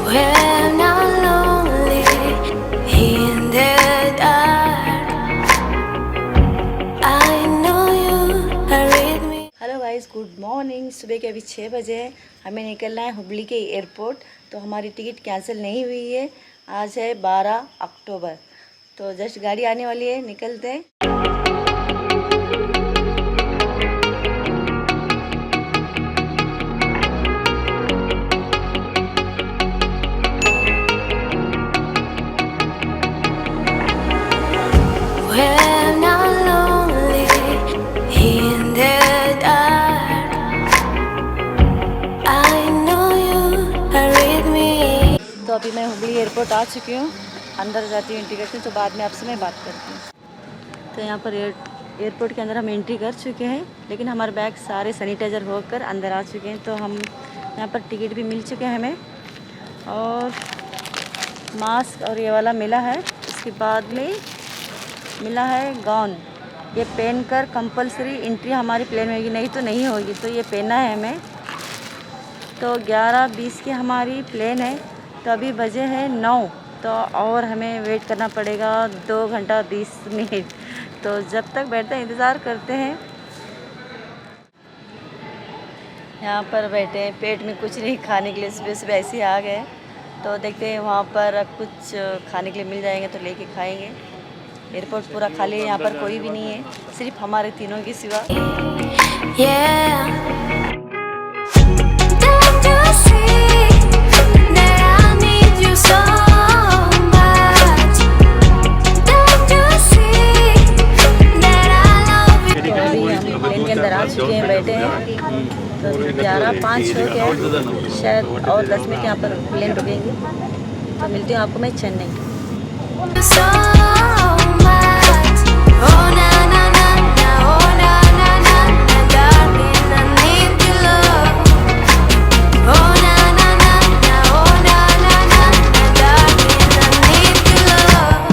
when I'm lonely in the dark. I know you are with me. Hello guys, good morning. सुबह के अभी 6 बजे हैं। हमें निकलना है हुबली के एयरपोर्ट। तो हमारी टिकट कैंसिल नहीं हुई है। आज है 12 अक्टूबर। तो जस्ट गाड़ी आने वाली है, निकलते हैं। When I'm lonely in the dark, I know you are with me. तो अभी मैं हुबली एयरपोर्ट आ चुकी हूँ। अंदर जाती हूँ एंट्री करती हूँ, तो बाद में आपसे मैं बात करती हूँ। तो यहाँ पर एयरपोर्ट के अंदर हम एंट्री कर चुके हैं, लेकिन हमारे बैग सारे सैनिटाइज़र होकर अंदर आ चुके हैं। तो हम यहाँ पर टिकट भी मिल चुके हैं हमें, और मास्क और ये वाला मिला है। उसके बाद में मिला है गाउन। ये पहन कर कंपलसरी एंट्री हमारी प्लेन में होगी, नहीं तो नहीं होगी। तो ये पहना है हमें। तो 11:20 की हमारी प्लेन है। तो अभी बजे हैं 9। तो और हमें वेट करना पड़ेगा 2 घंटा 20 मिनट। तो जब तक बैठते हैं इंतज़ार करते हैं। यहाँ पर बैठे हैं, पेट में कुछ नहीं खाने के लिए, सुबह सुबह ऐसे ही आ गए। तो देखते हैं वहाँ पर कुछ खाने के लिए मिल जाएंगे तो लेके खाएंगे। एयरपोर्ट पूरा खाली है, यहाँ पर कोई भी नहीं है, सिर्फ हमारे तीनों के सिवा। Yeah. Don't you see that I need you so much? Don't you see that I love you? तो अभी हम प्लेन के अंदर आ चुके हैं, बैठे हैं। तो 11:05 हो गया है, शायद और 10 मिनट यहाँ पर प्लेन रुकेंगे। तो मिलती हूँ आपको मैं Chennai. So much. Oh na na na na, oh na na na na, darling, I need your love. Oh na na na na, oh na na na na, darling, I need your love.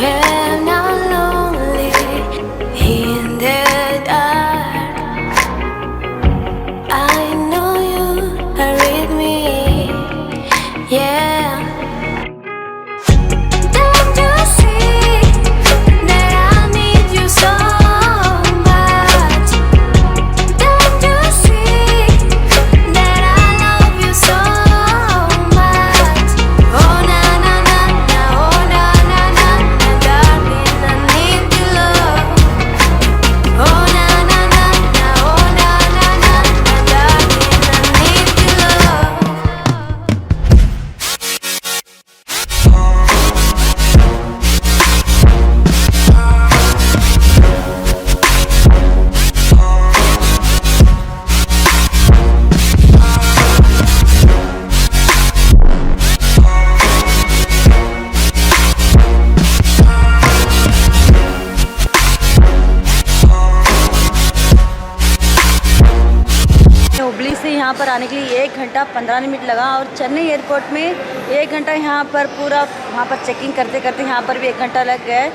When I'm lonely in the dark, I know you are with me. Yeah. Don't you see that I need you so much? Don't you see that I love you so much? Oh na na na na, oh na na na na, darling, I need your love. Oh na na na na, oh na na na na, darling, I need your love. Hubli से यहाँ पर आने के लिए 1 घंटा 15 minute लगा, और Chennai airport में 1 घंटा यहाँ पर पूरा वहाँ पर चेकिंग करते करते यहाँ पर भी 1 घंटा लग गया है।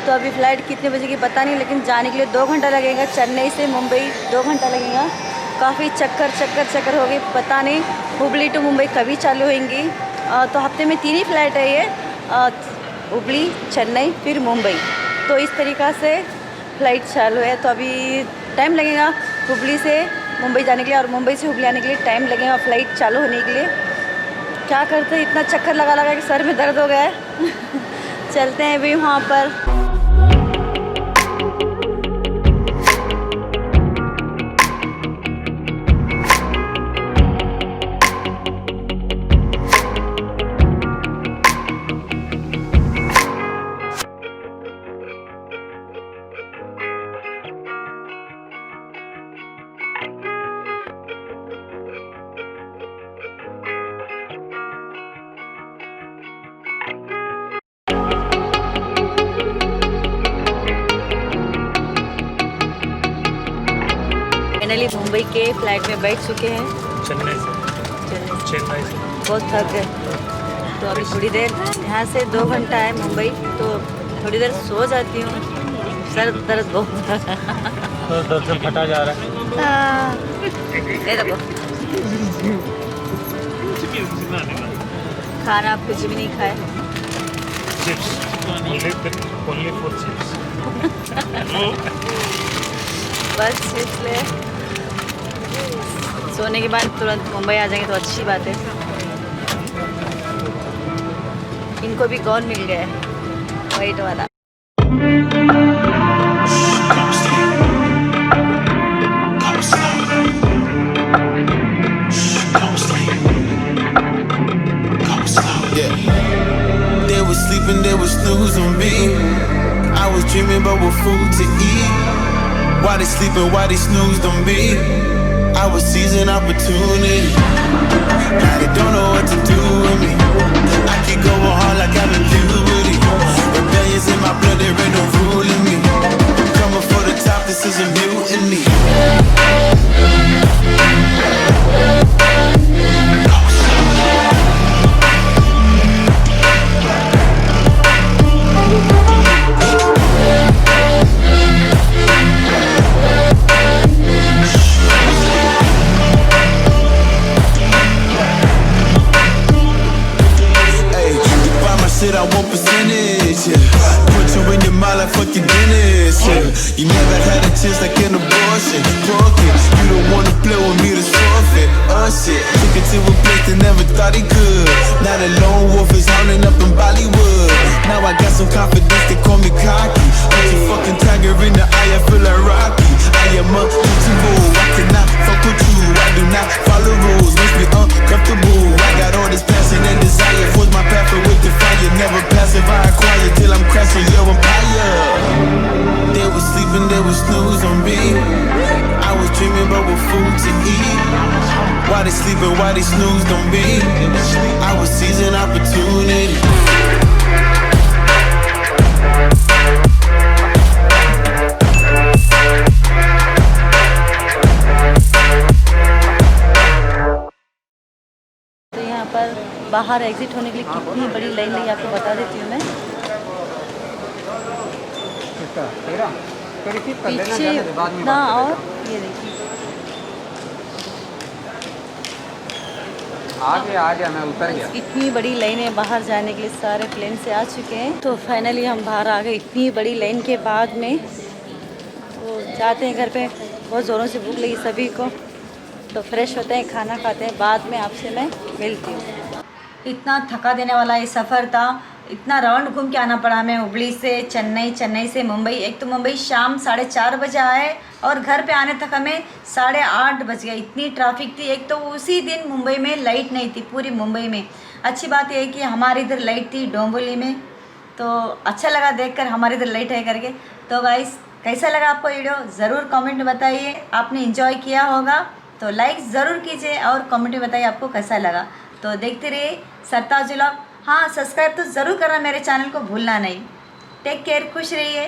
तो अभी फ़्लाइट कितने बजे की पता नहीं, लेकिन जाने के लिए 2 घंटा लगेगा। चेन्नई से मुंबई 2 घंटा लगेगा। काफ़ी चक्कर हो गई, पता नहीं हुबली टू मुंबई कभी चालू होंगी। तो हफ्ते में 3 ही फ़्लाइट है ये, हुबली, चेन्नई, फिर मुंबई। तो इस तरीक़ा से फ़्लाइट चालू है। तो अभी टाइम लगेगा हुबली से मुंबई जाने के लिए, और मुंबई से हुबली आने के लिए टाइम लगेगा फ़्लाइट चालू होने के लिए। क्या करते हैं, इतना चक्कर लगा कि सर में दर्द हो गया है। चलते हैं अभी वहाँ पर। फाइनली मुंबई के फ्लाइट में बैठ चुके हैं। चेन्नई से बहुत थक गए, तो अभी थोड़ी देर यहाँ से 2 घंटा है मुंबई, तो थोड़ी देर सो जाती हूँ। सर दर्द बहुत तो दर्द से फटा जा रहा है। ये देखो खाना कुछ भी नहीं खाए। Chips only for chips. बस इसलिए सोने के बाद तुरंत मुंबई आ जाएंगे तो अच्छी बात है। इनको भी कौन मिल गया है वाइट वाला। They was snooze on me. I was dreaming about what food to eat. Why they sleeping, why they snoozed on me? I was seizing opportunity. Now they don't know what to do with me. I keep going hard like I'm in puberty. Rebellions in my blood, there ain't no ruling me. Coming for the top, this is a mutiny. I want percentage, yeah. Put you in your mind like fucking Guinness, yeah. You never had a chance like an abortion. Broken, you don't wanna play with me, that's forfeit. Shit, took it to a place they never thought he could. Now the lone wolf is howling up in Bollywood. Now I got some confidence, they call me cocky. I'm a fucking tiger in the eye, I feel like Rocky. I am untouchable, I cannot fuck with you. I do not follow rules, makes me uncomfortable. I got all this passion and desire, force my path with the fire. Never passive, I acquire till I'm crashing your empire. They was sleeping, they was snooze on me. I was dreaming about what food to eat. Why they sleeping, why they snoozed on me? I was seizing opportunity. तो यहाँ पर बाहर exit होने के लिए कितनी बड़ी line लगी आपको बता देती हूँ मैं। पीछे ना और ये देखिए आ गया मैं उतर गया। इतनी बड़ी लाइन है बाहर जाने के लिए, सारे प्लेन से आ चुके हैं। तो फाइनली हम बाहर आ गए इतनी बड़ी लाइन के बाद में। तो जाते हैं घर पे, बहुत ज़ोरों से भूख लगी सभी को, तो फ्रेश होते हैं, खाना खाते हैं, बाद में आपसे मैं मिलती हूँ। इतना थका देने वाला ये सफ़र था, इतना राउंड घूम के आना पड़ा हमें हुबली से चेन्नई, चेन्नई से मुंबई। एक तो मुंबई शाम 4:30 बजे आए और घर पे आने तक हमें 8:30 बज गए। इतनी ट्रैफिक थी। एक तो उसी दिन मुंबई में लाइट नहीं थी पूरी मुंबई में। अच्छी बात यह है कि हमारे इधर लाइट थी डोंबिवली में, तो अच्छा लगा देखकर हमारे इधर लाइट है करके। तो गाइस कैसा लगा आपको वीडियो ज़रूर कमेंट में बताइए। आपने एंजॉय किया होगा तो लाइक ज़रूर कीजिए और कमेंट में बताइए आपको कैसा लगा। तो देखते रहिए सरताज व्लॉग। हाँ, सब्सक्राइब तो ज़रूर करना मेरे चैनल को भूलना नहीं। टेक केयर, खुश रहिए।